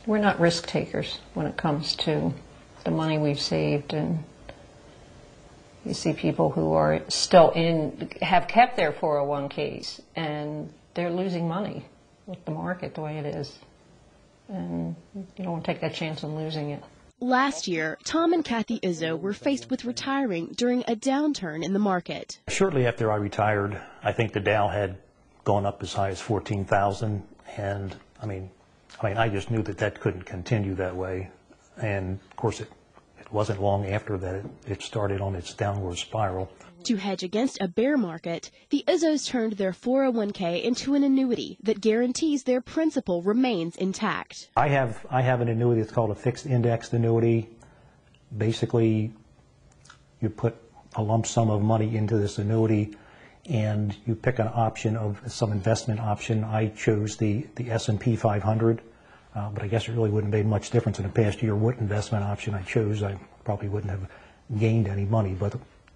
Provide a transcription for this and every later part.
We're not risk takers when it comes to the money we've saved, and you see people who are still have kept their 401ks, and they're losing money with the market the way it is, and you don't want to take that chance on losing it. Last year, Tom and Kathy Izzo were faced with retiring during a downturn in the market. Shortly after I retired, I think the Dow had gone up as high as 14,000, and I just knew that couldn't continue that way. And of course, it wasn't long after that it started on its downward spiral. To hedge against a bear market, the Izzos turned their 401k into an annuity that guarantees their principal remains intact. I have an annuity that's called a fixed indexed annuity. Basically, you put a lump sum of money into this annuity, and you pick an option of some investment option. I chose the S&P 500, but I guess it really wouldn't have made much difference in the past year what investment option I chose. I probably wouldn't have gained any money,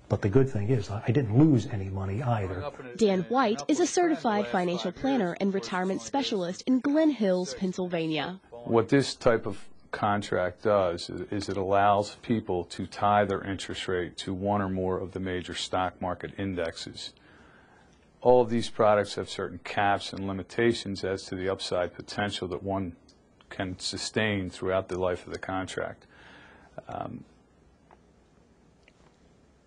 but the good thing is I didn't lose any money either. Dan White is a certified financial planner and retirement specialist in Glen Hills, Pennsylvania. What this type of contract does is it allows people to tie their interest rate to one or more of the major stock market indexes. All of these products have certain caps and limitations as to the upside potential that one can sustain throughout the life of the contract.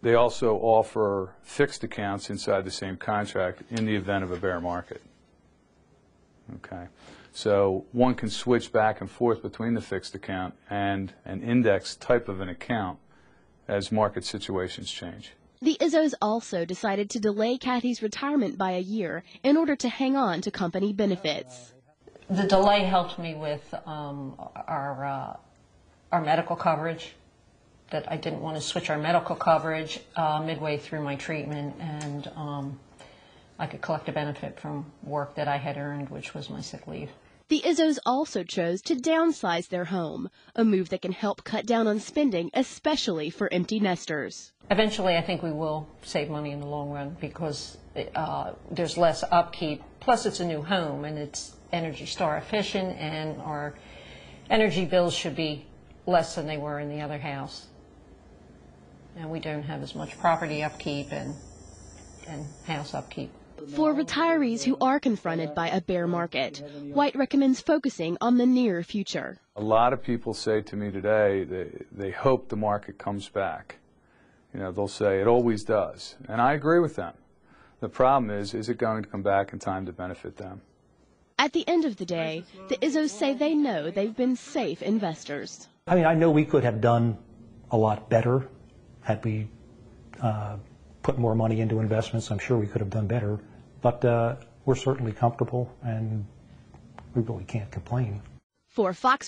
They also offer fixed accounts inside the same contract in the event of a bear market. Okay, so one can switch back and forth between the fixed account and an index type of an account as market situations change. The Izzos also decided to delay Kathy's retirement by a year in order to hang on to company benefits. The delay helped me with our medical coverage, that I didn't want to switch our medical coverage midway through my treatment, and I could collect a benefit from work that I had earned, which was my sick leave. The Izzos also chose to downsize their home, a move that can help cut down on spending, especially for empty nesters. Eventually, I think we will save money in the long run because there's less upkeep. Plus, it's a new home, and it's Energy Star efficient, and our energy bills should be less than they were in the other house. And we don't have as much property upkeep and house upkeep. For retirees who are confronted by a bear market, White recommends focusing on the near future. A lot of people say to me today they hope the market comes back. You know, they'll say it always does, and I agree with them. The problem is it going to come back in time to benefit them? At the end of the day, the Izzos say they know they've been safe investors. I know we could have done a lot better had we put more money into investments. I'm sure we could have done better, but we're certainly comfortable, and we really can't complain. For Fox